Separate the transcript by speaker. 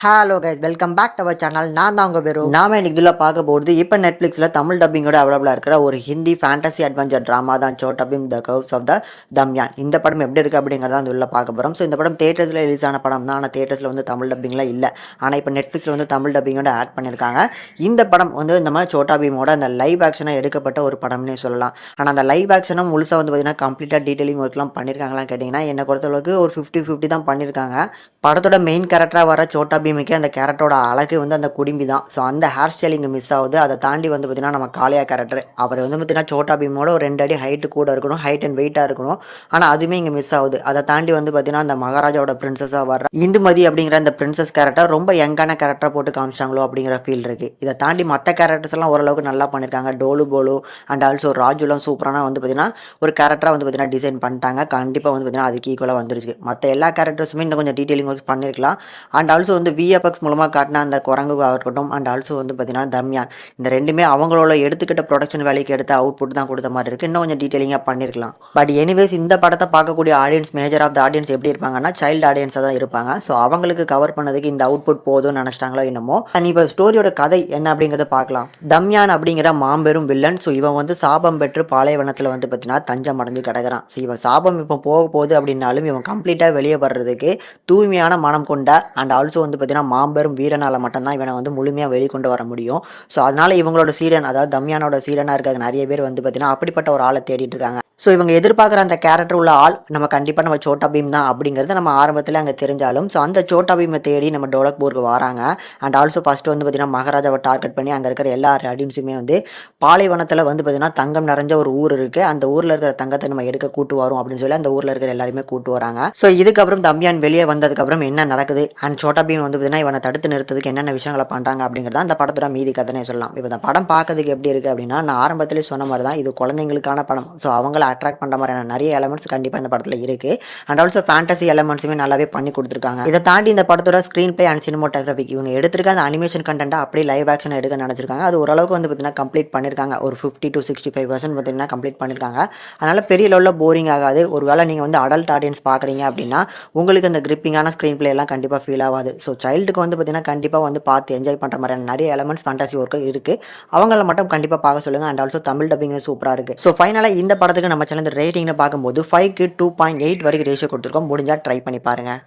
Speaker 1: Hello guys welcome back to our channel. நான் தான் உங்கள் பேரு. நாம இன்னைக்கு இதில் பார்க்க போகிறது இப்போ நெட்ஃப்ளிக்ஸில் தமிழ் டப்பிங்கோட அவைலபிளாக இருக்கிற ஒரு ஹிந்தி ஃபேண்டசி அட்வென்ச்சர் ட்ராமா தான் Chhota Bheem the curse of the Damyaan. இந்த படம் எப்படி இருக்குது அப்படிங்கிறத அந்த உள்ள பார்க்க போகிறோம். ஸோ இந்த படம் தேட்டர்ஸில் ரிலீஸ் ஆன படம் தான். ஆனால் தேட்டர்ஸில் வந்து தமிழ் டப்பிங்கில் இல்லை. ஆனால் இப்போ நெட்ஃப்ளிக்ஸில் வந்து தமிழ் டப்பிங்கோட ஆட் பண்ணியிருக்காங்க. இந்த படம் வந்து இந்த மாதிரி சோட்டா பீமோட அந்த லைவ் ஆக்ஷனாக எடுக்கப்பட்ட ஒரு படம்னே சொல்லலாம். ஆனால் அந்த லைவ் ஆக்ஷனும் முழுசாக வந்து பார்த்தீங்கன்னா கம்ப்ளீட்டாக டீட்டெயிலிங் ஒர்க்லாம் பண்ணியிருக்காங்களான்னு கேட்டிங்கன்னா என்னை பொறுத்தளவுக்கு ஒரு 50-50 தான் பண்ணியிருக்காங்க. படத்தோட மெயின் கேரக்டராக வர சோட்டா பீமுக்கே அந்த கேரக்டரோட அழகு வந்து அந்த குடிம்பி தான். ஸோ அந்த ஹேர் ஸ்டைலிங் மிஸ் ஆகுது. அதை தாண்டி வந்து பார்த்திங்கன்னா நம்ம காளியா கேரக்டர் அவர் வந்து பார்த்திங்கன்னா சோட்டா பீமோட ஒரு 2 அடி ஹைட்டு கூட இருக்கணும், ஹைட் அண்ட் வெயிட்டாக இருக்கணும். ஆனால் அதுவுமே இங்கே மிஸ் ஆகுது. அதை தாண்டி வந்து பார்த்திங்கன்னா அந்த மகாராஜாவோட பிரின்சஸாக வர இந்துமதி அப்படிங்கிற அந்த பிரின்சஸ் கேரக்டர் ரொம்ப யங்கான கேரக்டரை போட்டு காமிச்சாங்களோ அப்படிங்கிற ஃபீல் இருக்குது. இதை தாண்டி மற்ற கேரக்டர்ஸ் எல்லாம் ஓரளவுக்கு நல்லா பண்ணியிருக்காங்க. டோலு போலு அண்ட் ஆல்சோ ராஜுலாம் சூப்பரான வந்து பார்த்திங்கன்னா ஒரு கேரக்டராக வந்து பார்த்திங்கன்னா டிசைன் பண்ணிட்டாங்க. கண்டிப்பாக வந்து பார்த்திங்கன்னா அதுக்கு ஈக்குவலாக வந்துருச்சு. மற்ற எல்லா கேரக்டர்ஸுமே இன்னும் கொஞ்சம் டீட்டெயிலிங் பண்ணியிருக்கலாம். அண்ட் ஆல்சோ வந்து விஎஃப்எக்ஸ் மூலமாக காட்டின அந்த குரங்கு இருக்கட்டும் அண்ட் ஆல்சோ வந்து பார்த்தீங்கன்னா தம்யான், இந்த ரெண்டுமே அவங்களோட எடுத்துக்கிட்ட ப்ரொடக்ஷன் வேலைக்கு எடுத்த அவுட்புட் தான் கொடுத்த மாதிரி இருக்குது. இன்னும் கொஞ்சம் டீட்டெயிலிங்காக பண்ணியிருக்கலாம். பட் எனிவேஸ் இந்த படத்தை பார்க்கக்கூடிய audience major of the audience எப்படி இருப்பாங்கன்னா சைல்டு ஆடியன்ஸாக தான் இருப்பாங்க. ஸோ அவங்களுக்கு கவர் பண்ணதுக்கு இந்த அவுட்புட் போதும்னு நினச்சிட்டாங்களோ என்னமோ. அண்ட் இப்போ ஸ்டோரியோட கதை என்ன அப்படிங்கிறத பார்க்கலாம். தம்யான் அப்படிங்கிற மாம்பெரும் வில்லன். ஸோ இவன் வந்து சாபம் பெற்று பாலைவனத்தில் வந்து பார்த்தீங்கன்னா தஞ்சம் அடைஞ்சு கிடக்கிறான். ஸோ இவன் சாபம் இப்போ போக போகுது அப்படின்னாலும் இவன் கம்ப்ளீட்டாக வெளியே வர்றதுக்கு தூய்மையான மனம் கொண்ட அண்ட் ஆல்சோ வந்து பார்த்தீங்கன்னா மாம்பெரும் வீரனால் மட்டும்தான் இவனை வந்து முழுமையாக வெளிக்கொண்டு வர முடியும். ஸோ அதனால் இவங்களோட சீரன், அதாவது தம்யானோட சீரனாக இருக்காது நிறைய பேர் வந்து பார்த்தீங்கன்னா அப்படிப்பட்ட ஒரு ஆளை தேடிட்டு இருக்காங்க. ஸோ இவங்க எதிர்பார்க்குற அந்த கேரக்டர் உள்ள ஆள் நம்ம கண்டிப்பாக நம்ம சோட்டா பீம் தான் அப்படிங்கிறது நம்ம ஆரம்பத்தில் அங்கே தெரிஞ்சாலும் ஸோ அந்த சோட்டா பீமை தேடி நம்ம டோலக்பூருக்கு வராங்க. அண்ட் ஆல்சோ ஃபஸ்ட்டு வந்து பார்த்திங்கன்னா மகாராஜாவை டார்கெட் பண்ணி அங்கே இருக்கிற எல்லா ஆடியன்ஸுமே வந்து பாலைவனத்தில் வந்து பார்த்திங்கன்னா தங்கம் நிறைஞ்ச ஒரு ஊர் இருக்குது, அந்த ஊரில் இருக்கிற தங்கத்தை நம்ம எடுக்க கூட்டு வரோம் அப்படின்னு சொல்லி அந்த ஊரில் இருக்கிற எல்லாருமே கூட்டு வராங்க. ஸோ இதுக்கப்புறம் தம்யான் வெளியே வந்ததுக்கப்புறம் என்ன நடக்குது அண்ட் சோட்டா பீம் வந்து பார்த்திங்கன்னா இவனை தடுத்து நிறுத்துறதுக்கு என்னென்ன விஷயங்களை பண்ணுறாங்க அப்படிங்கிறத அந்த படத்தோட மீதி கதைனே சொல்லலாம். இப்போ இந்த படம் பார்க்கறதுக்கு எப்படி இருக்குது அப்படின்னா நான் ஆரம்பத்திலே சொன்ன மாதிரி தான் இது குழந்தைங்களுக்கான படம். ஸோ அவங்கள அட்ராக்ட் பண்ணுற மாதிரியான நிறைய எலமெண்ட்ஸ் கண்டிப்பாக இந்த படத்தில் இருக்குது. அண்ட் ஆல்சோ ஃபேண்டசி எலமெண்ட்ஸுமே நல்லாவே பண்ணி கொடுத்துருக்காங்க. இதை தாண்டி இந்த படத்தோட ஸ்க்ரீன் பிளே அண்ட் சினிமோட்டோகிராஃபி இவங்க எடுத்திருக்க அந்த அனிமேஷன் கண்டென்ட்டை அப்படியே லைவ் ஆக்ஷன் எடுக்க நினச்சிருக்காங்க. அது ஓரளவுக்கு வந்து பார்த்தீங்கன்னா கம்ப்ளீட் பண்ணியிருக்காங்க. ஒரு 50-65% பார்த்தீங்கன்னா கம்ப்ளீட் பண்ணியிருக்காங்க. அதனால் பெரிய லெவலில் போரிங் ஆகாது. ஒரு வேளை நீங்கள் வந்து அடல்ட் ஆடியன்ஸ் பார்க்குறீங்க அப்படின்னா உங்களுக்கு இந்த கிரிப்பிங்கான ஸ்க்ரீன் பிளே எல்லாம் கண்டிப்பாக ஃபீல் ஆகாது. ஸோ சைல்டுக்கு வந்து பார்த்தீங்கன்னா கண்டிப்பாக வந்து பார்த்து என்ஜாய் பண்ணுற மாதிரியான நிறைய எலமெண்ட்ஸ் ஃபேண்டசி ஒர்க்கு இருக்குது. அவங்கள மட்டும் கண்டிப்பாக பார்க்க சொல்லுங்கள். அண்ட் ஆல்சோ தமிழ் டப்பிங் சூப்பராக இருக்குது. ஸோ ஃபைனலாக இந்த படத்துக்கு நம்ம சேனல் ரேட்டிங்னு பார்க்கும்போது 5க்கு 2.8 வரைக்கும் ரேஷியோ கொடுத்துருக்கோம். முடிஞ்சால் ட்ரை பண்ணி பாருங்கள்.